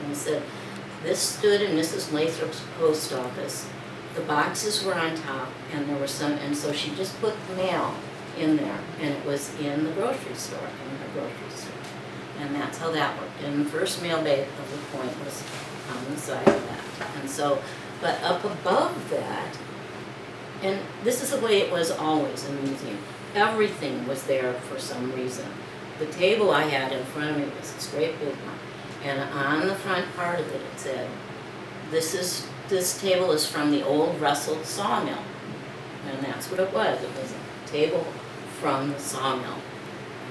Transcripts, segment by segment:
he said, this stood in Mrs. Lathrop's post office. The boxes were on top, and there were some, and so she just put the mail in there, and it was in the grocery store, in her grocery store. And that's how that worked. And the first mail bag of the point was on the side of that. And so, but up above that, and this is the way it was always in the museum, everything was there for some reason. The table I had in front of me was this great big one. And on the front part of it, it said, this table is from the old Russell sawmill. And that's what it was. It was a table from the sawmill.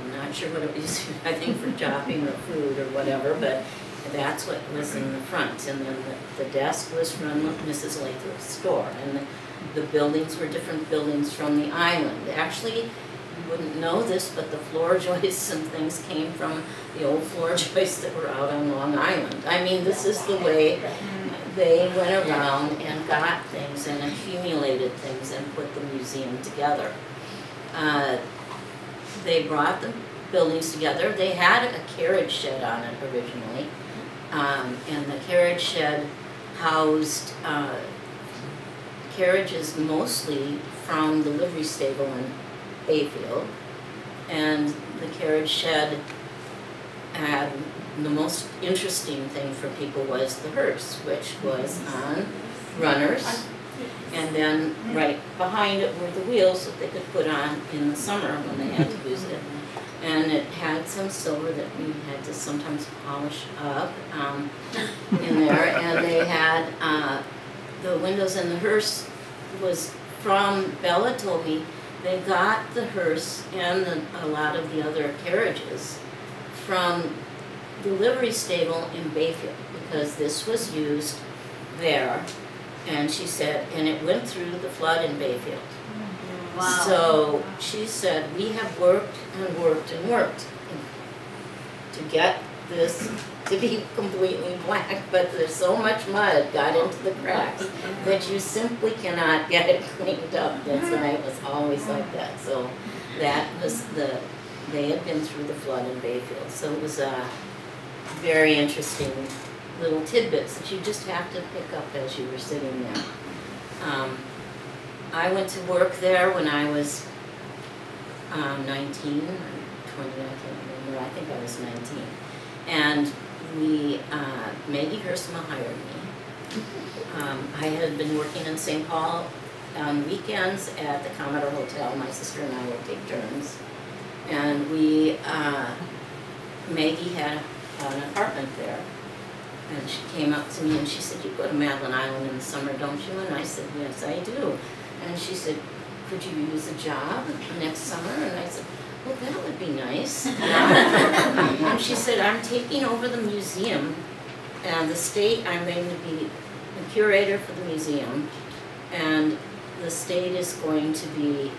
I'm not sure what it was, I think for chopping or food or whatever, but that's what was in the front. And then the desk was from Mrs. Lathrop's store. And the buildings were different buildings from the island. Actually, you wouldn't know this, but the floor joists and things came from the old floor joists that were out on Long Island. I mean, this is the way they went around and got things and accumulated things and put the museum together. They brought the buildings together. They had a carriage shed on it originally, and the carriage shed housed carriages mostly from the livery stable in Bayfield, and the carriage shed had the most interesting thing for people was the hearse, which was on runners, and then right behind it were the wheels that they could put on in the summer when they had to use it. And it had some silver that we had to sometimes polish up in there, and they had the windows in the hearse was from, Bella told me, they got the hearse and a lot of the other carriages from the livery stable in Bayfield, because this was used there, and she said, and it went through the flood in Bayfield. Wow. So she said, we have worked and worked and worked to get this to be completely black, but there's so much mud got into the cracks that you simply cannot get it cleaned up. That's why it was always like that. So that was they had been through the flood in Bayfield. So it was very interesting little tidbits that you just have to pick up as you were sitting there. I went to work there when I was 19 or 20, I can't remember, I think I was 19. And Maggie Hersma hired me. I had been working in St. Paul on weekends at the Commodore Hotel. My sister and I would take turns. And Maggie had an apartment there. And she came up to me and she said, you go to Madeline Island in the summer, don't you? And I said, yes, I do. And she said, could you use a job next summer? And I said, well, that would be nice. And she said, I'm taking over the museum and the state, I'm going to be the curator for the museum, and the state is going to be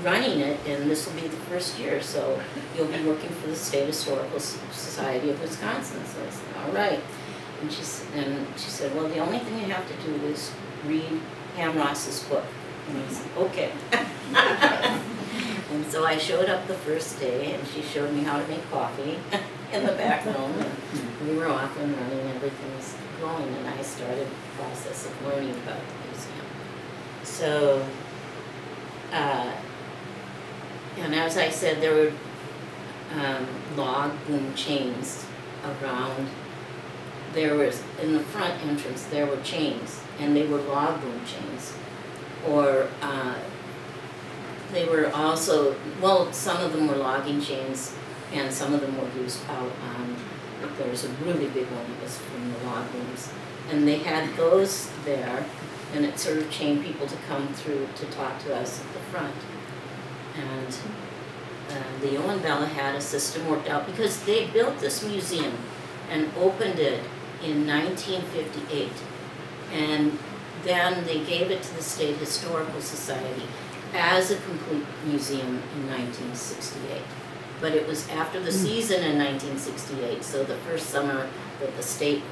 running it, and this will be the first year, so you'll be working for the State Historical Society of Wisconsin. So I said, all right. And she said, well, the only thing you have to do is read Ham Ross's book. And I said, okay. And so I showed up the first day, and she showed me how to make coffee in the back room. And we were off and running, everything was going, and I started the process of learning about the museum. So, and as I said, there were log boom chains around. There was, in the front entrance, there were chains, and they were log boom chains. Or they were also, well, some of them were logging chains, and some of them were used out on, there was a really big one that was from the log booms. And they had those there, and it sort of chained people to come through to talk to us at the front. And Leo and Bella had a system worked out, because they built this museum and opened it in 1958. And then they gave it to the State Historical Society as a complete museum in 1968. But it was after the season in 1968, so the first summer that the state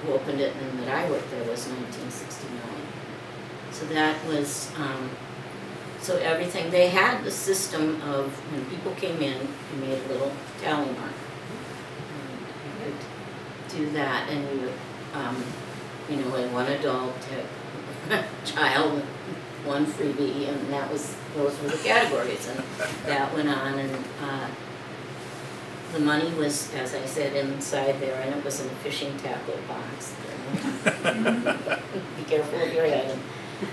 opened it and that I worked there was 1969. So that was, so everything, they had the system of when people came in, you made a little tally mark. do that, and you would, you know, and one adult child, one freebie, and those were the categories, and that went on, and the money was, as I said, inside there, and it was in a fishing tackle box. Be careful of your head and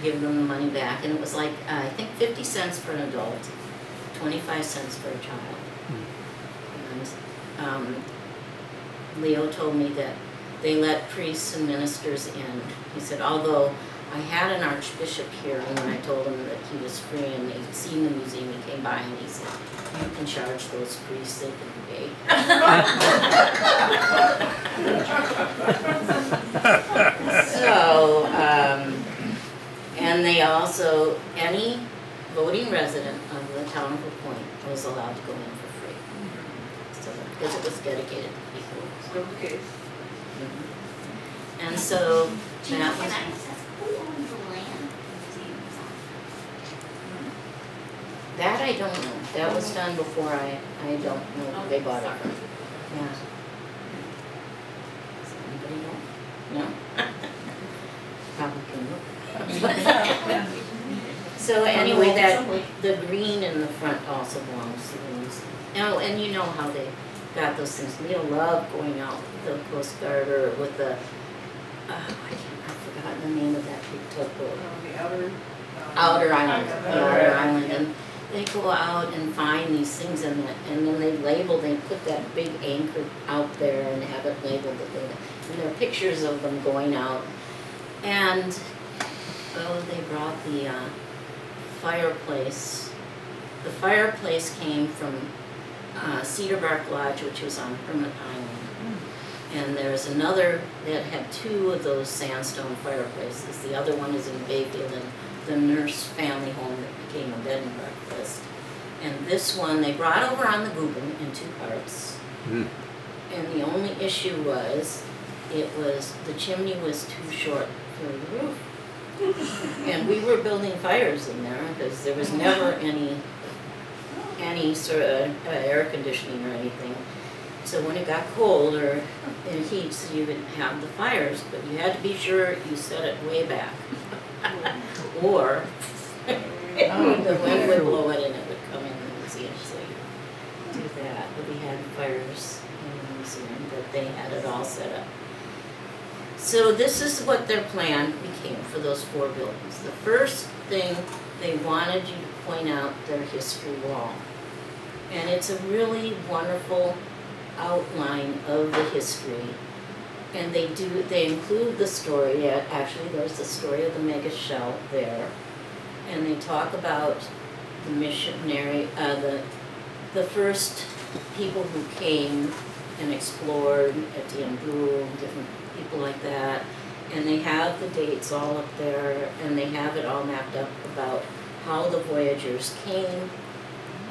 give them the money back, and it was like, I think 50 cents for an adult, 25 cents for a child. And Leo told me that they let priests and ministers in. He said, although I had an archbishop here, and when I told him that he was free and they'd seen the museum, he came by and he said, you can charge those priests, they can pay. So, and they also, any voting resident of the town of La Pointe was allowed to go in for free. So, because it was dedicated to people. Okay. And so, Can that I was, ask, who owns the land the museum is on? that I don't know. That was done before I don't know who they bought it from. Yeah. Does anybody know? No? Probably can look. So anyway, the green in the front also belongs to the museum. Oh, and you know how they got those things. Leo loved going out with the Coast Guard or with the, I've forgotten the name of that big tugboat. The outer. Outer Island, the Outer Island, and they go out and find these things and then they put that big anchor out there and have it labeled, and there are pictures of them going out. And, they brought the fireplace. The fireplace came from Cedar Bark Lodge, which was on Hermit Island. And there's another that had two of those sandstone fireplaces. The other one is in Bayfield, and the nurse family home that became a bed and breakfast. And this one they brought over on the Googan in 2 parts. And the only issue was, the chimney was too short for the roof. And we were building fires in there because there was never any sort of air conditioning or anything. So when it got cold or in heat, so you would have the fires, but you had to be sure you set it way back. Or the wind would blow it and it would come in the museum, so you do that. But we had fires in the museum, but they had it all set up. So this is what their plan became for those 4 buildings. The first thing, they wanted you to point out their history wall. And it's a really wonderful outline of the history. And they include the story, actually there's the story of the mega shell there. And they talk about the missionary, the first people who came and explored at Diambu, different people like that. And they have the dates all up there, and they have it all mapped up about how the voyagers came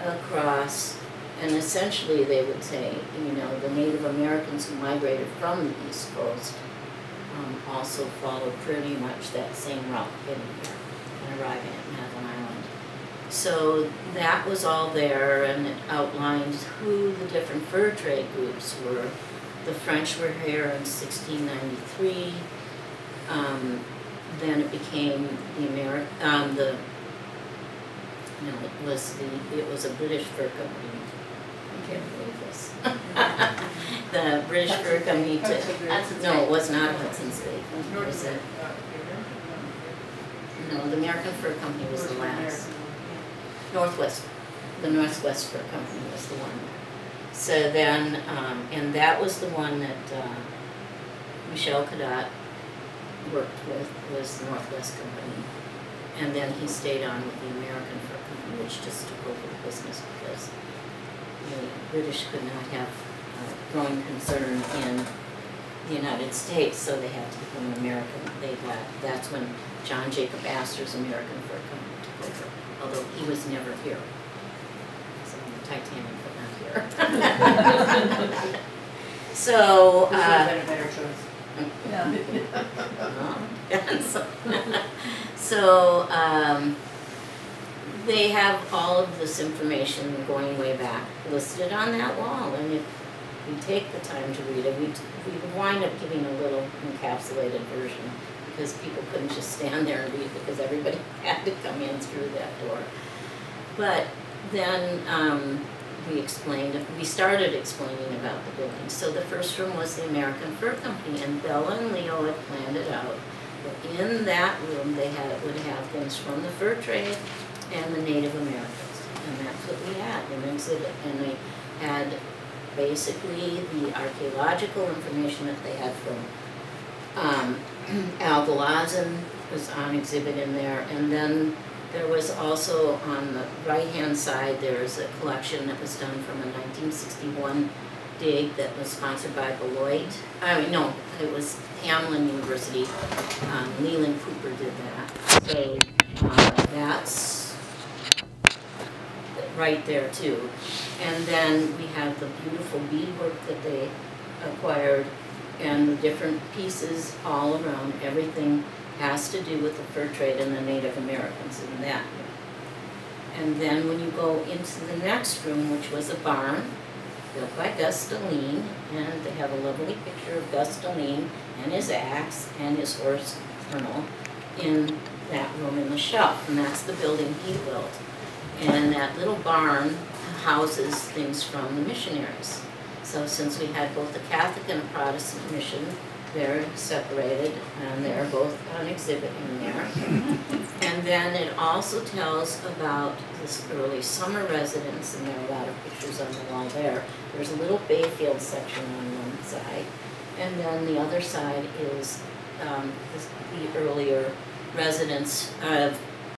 across. And essentially they would say, you know, the Native Americans who migrated from the East Coast also followed pretty much that same route getting here and arriving at Madeline Island. So that was all there, and it outlined who the different fur trade groups were. The French were here in 1693. Then it became it was a British fur company. I can't believe this. The British Fur Company no, it was not Hudson's Bay. No, the American Fur Company was the last. Northwest. The Northwest Fur Company was the one. So then, and that was the one that Michel Cadet worked with, was the Northwest Company. And then he stayed on with the American Fur Company, which just took over the business because the British could not have growing concern in the United States, so they had to become American. That's when John Jacob Astor's American Fur Company took over, although he was never here. So the Titanic but not here. So This would have been a better choice. So they have all of this information going way back listed on that wall, and if we take the time to read it. We wind up giving a little encapsulated version because people couldn't just stand there and read because everybody had to come in through that door. But then we started explaining about the building. So the first room was the American Fur Company, and Bella and Leo had planned it out. But in that room, they would have things from the fur trade and the Native Americans, and that's what we had in an exhibit. And they had basically the archaeological information that they had from Galazen was on exhibit in there, and then there was also on the right-hand side, there's a collection that was done from a 1961 dig that was sponsored by Beloit. No, it was Hamlin University. Leland Cooper did that. So that's right there too. And then we have the beautiful beadwork that they acquired and the different pieces all around. Everything has to do with the fur trade and the Native Americans in that room. And then when you go into the next room, which was a barn built by Gus Deline, and they have a lovely picture of Gus Deline and his axe and his horse Colonel in that room in the shelf, and that's the building he built. And that little barn houses things from the missionaries. So since we had both a Catholic and a Protestant mission, they're separated and they're both on exhibit in there. And then it also tells about this early summer residence, and there are a lot of pictures on the wall there. There's a little Bayfield section on one side, and then the other side is the earlier residence of